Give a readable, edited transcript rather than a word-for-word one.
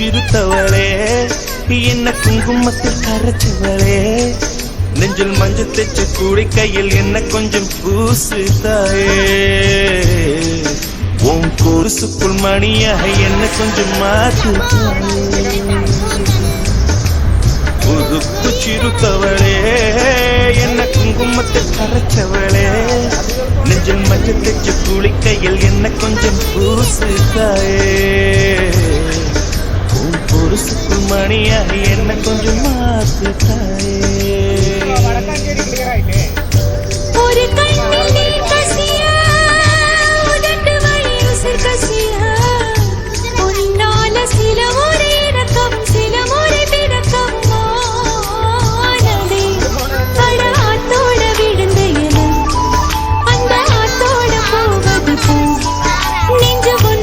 சிறுத்தவளே என்ன குங்குமத்தில் கரைச்சவளே நெஞ்சில் மஞ்சள் தைச்சு குளிக்கையில் என்ன கொஞ்சம் பூசு தாயே உன் கொலுசுக்குள் மணியாக என்ன கொஞ்சம் மாத்து உதுப்பு சிறுத்தவளே என்ன குங்குமத்தில் கரைச்சவளே நெஞ்சில் மஞ்சள் தைச்சு குளிக்கையில் என்ன கொஞ்சம் பூசு தாயே உன் கொலுசுக்குள் மணியாக என்ன கொஞ்சம் மாத்து தாயே